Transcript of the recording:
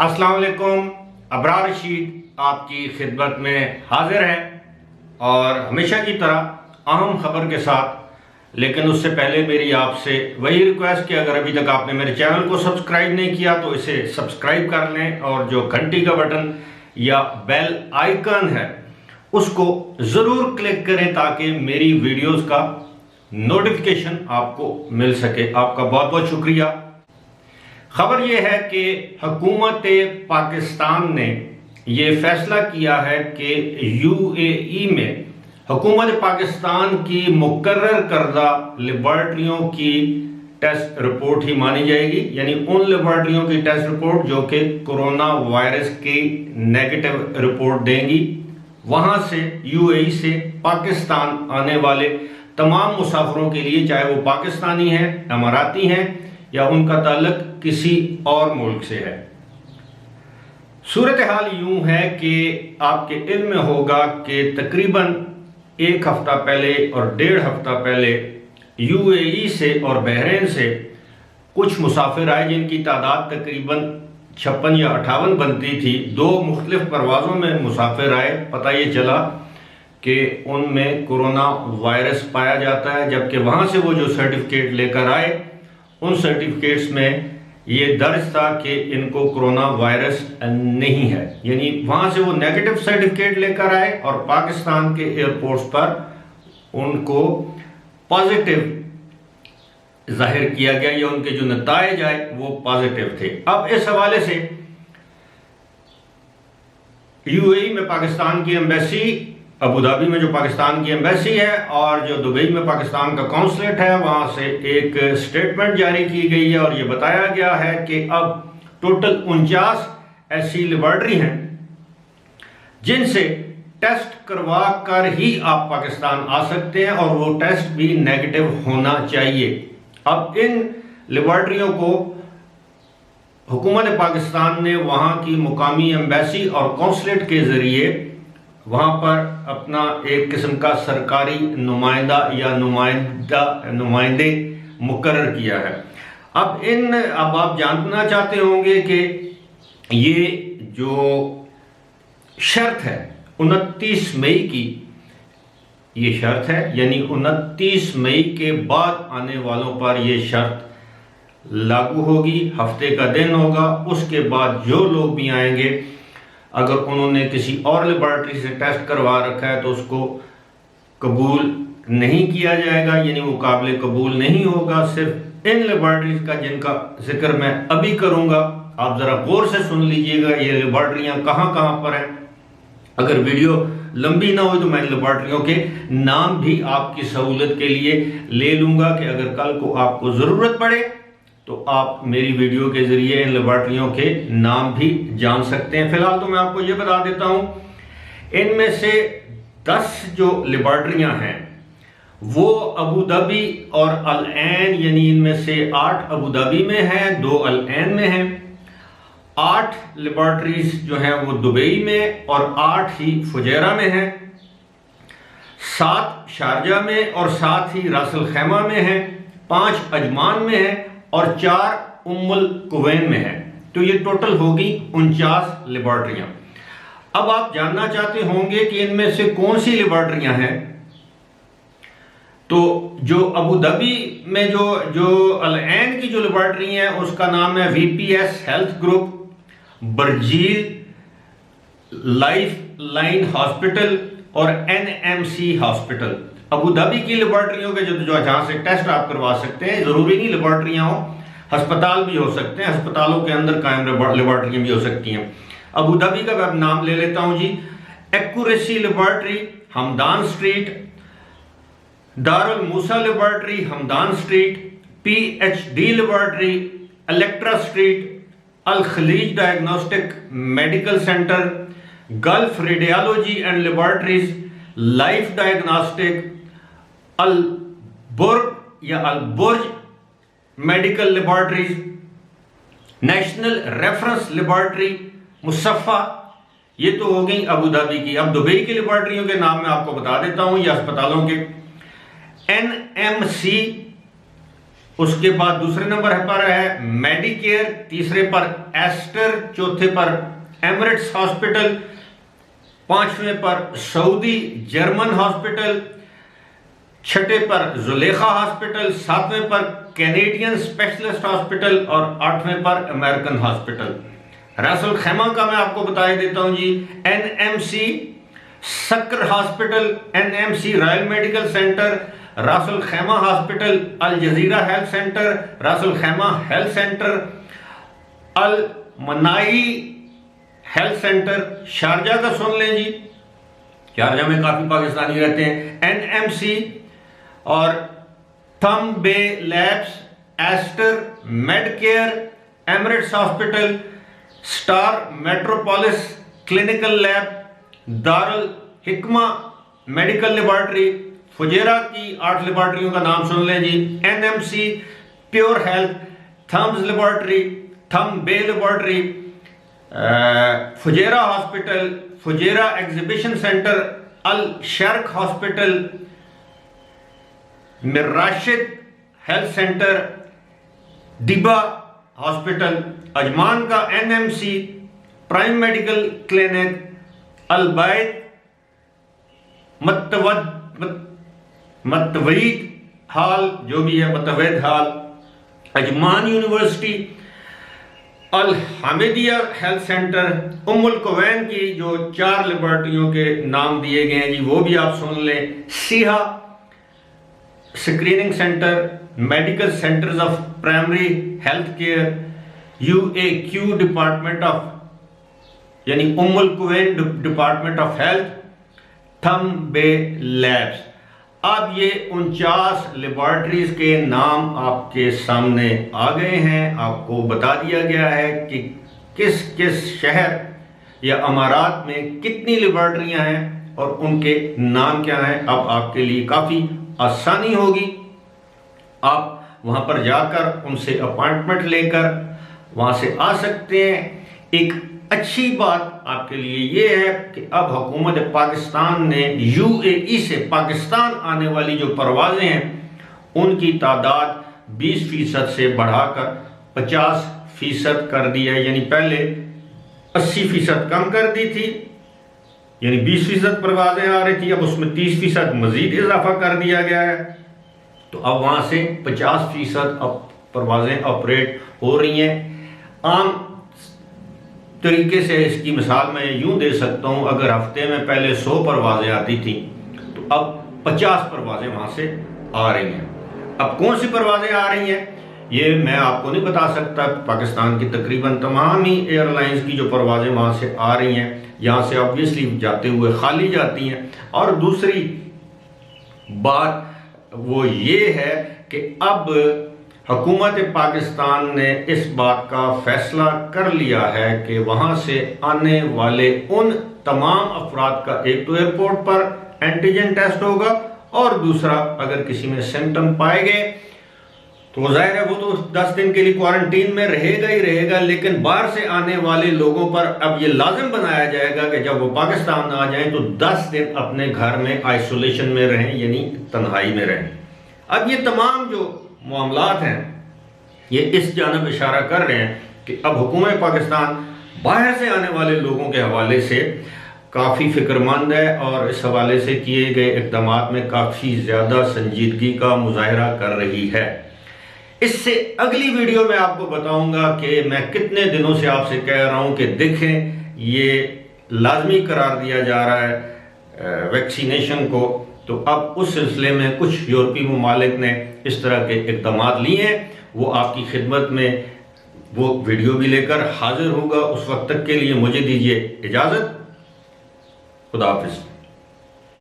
अस्सलाम वालेकुम। अबरार रशीद आपकी खिदमत में हाजिर है और हमेशा की तरह अहम खबर के साथ। लेकिन उससे पहले मेरी आपसे वही रिक्वेस्ट कि अगर अभी तक आपने मेरे चैनल को सब्सक्राइब नहीं किया तो इसे सब्सक्राइब कर लें और जो घंटी का बटन या बेल आइकन है उसको ज़रूर क्लिक करें ताकि मेरी वीडियोस का नोटिफिकेशन आपको मिल सके। आपका बहुत बहुत शुक्रिया। खबर यह है कि हुकूमत पाकिस्तान ने यह फैसला किया है कि यूएई में हुकूमत पाकिस्तान की मुकर्रर करदा लेबॉर्ट्रियों की टेस्ट रिपोर्ट ही मानी जाएगी, यानी उन लेबॉर्ट्रियों की टेस्ट रिपोर्ट जो कि कोरोना वायरस की नेगेटिव रिपोर्ट देंगी। वहां से यूएई से पाकिस्तान आने वाले तमाम मुसाफिरों के लिए, चाहे वो पाकिस्तानी हैं, अमाराती हैं या उनका ताल्लुक किसी और मुल्क से है। सूरत हाल यूं है कि आपके इल्म में होगा कि तकरीबन एक हफ्ता पहले और 1.5 हफ्ता पहले यूएई से और बहरीन से कुछ मुसाफिर आए जिनकी तादाद तकरीबन 56 या 58 बनती थी। 2 मुख्तलिफ परवाज़ों में मुसाफिर आए। पता ये चला कि उनमें कोरोना वायरस पाया जाता है, जबकि वहाँ से वो जो सर्टिफिकेट लेकर आए उन सर्टिफिकेट्स में ये दर्ज था कि इनको कोरोना वायरस नहीं है। यानी वहाँ से वो नेगेटिव सर्टिफिकेट लेकर आए और पाकिस्तान के एयरपोर्ट्स पर उनको पॉजिटिव जाहिर किया गया या उनके जो नताइज आए वो पॉजिटिव थे। अब इस हवाले से यूएई में पाकिस्तान की एम्बेसी, अबू धाबी में जो पाकिस्तान की एम्बेसी है और जो दुबई में पाकिस्तान का कौंसलेट है, वहां से एक स्टेटमेंट जारी की गई है और ये बताया गया है कि अब टोटल 49 ऐसी लेबॉर्ट्री हैं जिनसे टेस्ट करवा कर ही आप पाकिस्तान आ सकते हैं और वो टेस्ट भी नेगेटिव होना चाहिए। अब इन लेबॉर्ट्रियों को हुकूमत पाकिस्तान ने वहां की मुकामी एम्बेसी और कौंसलेट के जरिए वहां पर अपना एक किस्म का सरकारी नुमाइंदा या नुमाइंदे मुकर्रर किया है। अब आप जानना चाहते होंगे कि ये जो शर्त है 29 मई की, ये शर्त है, यानी 29 मई के बाद आने वालों पर ये शर्त लागू होगी। हफ्ते का दिन होगा। उसके बाद जो लोग भी आएंगे, अगर उन्होंने किसी और लेबॉर्ट्री से टेस्ट करवा रखा है तो उसको कबूल नहीं किया जाएगा, यानी वो काबिल कबूल नहीं होगा। सिर्फ इन लेबॉर्ट्रीज का जिनका जिक्र मैं अभी करूंगा, आप जरा गौर से सुन लीजिएगा ये लेबॉर्ट्रियां कहां कहां पर हैं। अगर वीडियो लंबी ना हो तो मैं लेबॉर्ट्रियों के नाम भी आपकी सहूलत के लिए ले लूंगा कि अगर कल को आपको जरूरत पड़े तो आप मेरी वीडियो के जरिए इन लेबॉर्ट्रियों के नाम भी जान सकते हैं। फिलहाल तो मैं आपको ये बता देता हूं, इनमें से 10 जो लेबॉर्ट्रियां हैं वो अबू धाबी और अल ऐन, यानी इनमें से 8 अबू धाबी में हैं, 2 अल ऐन में हैं। 8 लेबॉर्ट्रीज जो हैं वो दुबई में और 8 ही फुजैरा में हैं। 7 शारजा में और 7 ही रासल खैमा में हैं। 5 अजमान में हैं और 4 उम्मुल कुवैन में है। तो ये टोटल होगी 49 लेबॉर्ट्रियां। अब आप जानना चाहते होंगे कि इनमें से कौन सी लेबॉर्ट्रियां हैं। तो जो अबू धाबी में जो अल ऐन की जो लेबॉर्ट्री है उसका नाम है VPS health group, Burjeel life line hospital और एनएमसी हॉस्पिटल। अबू धाबी की लेबॉर्ट्रियों के जो जहां से टेस्ट आप करवा सकते हैं, जरूरी नहीं लेबॉर्ट्रियां हो, अस्पताल भी हो सकते हैं, अस्पतालों के अंदर कायम लेबॉर्ट्रियां भी हो सकती हैं। अबू धाबी का मैं नाम ले लेता हूं जी। Accuracy laboratory Hamdan street, Darul Musa laboratory Hamdan street, PhD laboratory Electra street, Al Khaleej diagnostic medical centre, Gulf radiology and laboratories, life diagnostic, Al Burj या Al Burj medical laboratories, national reference laboratory Musaffah. ये तो हो गई Abu Dhabi की। अब Dubai की लेबॉर्ट्रियों के नाम मैं आपको बता देता हूं, ये अस्पतालों के। एनएमसी उसके बाद दूसरे नंबर पर है मेडिकेयर, तीसरे पर एस्टर, चौथे पर एमिरेट्स हॉस्पिटल, पांचवें पर सऊदी जर्मन हॉस्पिटल, छठे पर जुलेखा हॉस्पिटल, सातवें पर कैनेडियन स्पेशलिस्ट हॉस्पिटल और आठवें पर अमेरिकन हॉस्पिटल। रास अल खैमा का मैं आपको बता देता हूं जी, NMC Saqr hospital, NMC royal medical centre, Ras Al Khaimah hospital, Al Jazeera health centre, Ras Al खैमा हेल्थ सेंटर, अल मनाई हेल्थ सेंटर, शारजा का सुन लें जी, शारजा में काफी पाकिस्तानी रहते हैं, एनएमसी और Thumbay labs, Aster, Medcare, Emirates hospital, Star Metropolis clinical lab, Darul Hikma medical laboratory, Fujairah की 8 लेबॉर्ट्रियों का नाम सुन लें जी, NMC, Pure Health, Thumbs laboratory, Thumbay laboratory, Fujairah hospital, Fujairah exhibition centre, Al Sharq hospital, Mirashid health centre, Dibba hospital, Ajman का NMC, prime medical clinic, Albaid Mutawaid hall, जो भी है Mutawaid hall, Ajman university, Al Hamidiya health centre, Umm Al Quwain की जो 4 लेबॉर्ट्रियों के नाम दिए गए हैं जी वो भी आप सुन लें, Seha screening centre, medical centres of primary health care, UAQ department of यानी Umm Al Quwain department of health, Thumbay labs. अब ये 49 लेबॉर्ट्रीज के नाम आपके सामने आ गए हैं। आपको बता दिया गया है कि किस किस शहर या अमारात में कितनी लेबॉर्ट्रियां हैं और उनके नाम क्या हैं। अब आपके लिए काफ़ी आसानी होगी, आप वहाँ पर जाकर उनसे अपॉइंटमेंट लेकर वहाँ से आ सकते हैं। एक अच्छी बात आपके लिए ये है कि अब हुकूमत पाकिस्तान ने UAE से पाकिस्तान आने वाली जो परवाज़ें हैं उनकी तादाद 20% से बढ़ाकर 50% कर दी है। यानी पहले 80% कम कर दी थी, यानी 20% परवाज़ें आ रही थी, अब उसमें 30% मज़ीद इजाफा कर दिया गया है। तो अब वहाँ से 50% अब परवाज़ें ऑपरेट हो रही हैं। आम तरीके से इसकी मिसाल मैं यूं दे सकता हूं, अगर हफ्ते में पहले 100 परवाज़ें आती थी तो अब 50 परवाज़ें वहाँ से आ रही हैं। अब कौन सी परवाज़ें आ रही हैं ये मैं आपको नहीं बता सकता। पाकिस्तान की तकरीबन तमाम ही एयरलाइंस की जो परवाज़ें वहाँ से आ रही हैं, यहाँ से ऑब्वियसली जाते हुए खाली जाती हैं। और दूसरी बात वो ये है कि अब हुकूमत पाकिस्तान ने इस बात का फैसला कर लिया है कि वहाँ से आने वाले उन तमाम अफराद का एक तो एयरपोर्ट पर एंटीजन टेस्ट होगा और दूसरा अगर किसी में सिम्टम पाए गए तो जाहिर है वो तो 10 दिन के लिए क्वारंटीन में रहेगा ही रहेगा। लेकिन बाहर से आने वाले लोगों पर अब ये लाजिम बनाया जाएगा कि जब वो पाकिस्तान आ जाएं तो 10 दिन अपने घर में आइसोलेशन में रहें, यानी तन्हाई में रहें। अब ये तमाम जो मामलात हैं ये इस जानब इशारा कर रहे हैं कि अब हुकूमत पाकिस्तान बाहर से आने वाले लोगों के हवाले से काफ़ी फिक्रमंद है और इस हवाले से किए गए इक़दाम में काफ़ी ज़्यादा संजीदगी का मुजाहरा कर रही है। इससे अगली वीडियो में आपको बताऊंगा कि मैं कितने दिनों से आपसे कह रहा हूं कि देखें ये लाजमी करार दिया जा रहा है वैक्सीनेशन को, तो अब उस सिलसिले में कुछ यूरोपीय ममालिक ने इस तरह के इक़दाम लिए हैं। वो आपकी खिदमत में वो वीडियो भी लेकर हाजिर होगा। उस वक्त तक के लिए मुझे दीजिए इजाज़त। खुदा हाफिज़।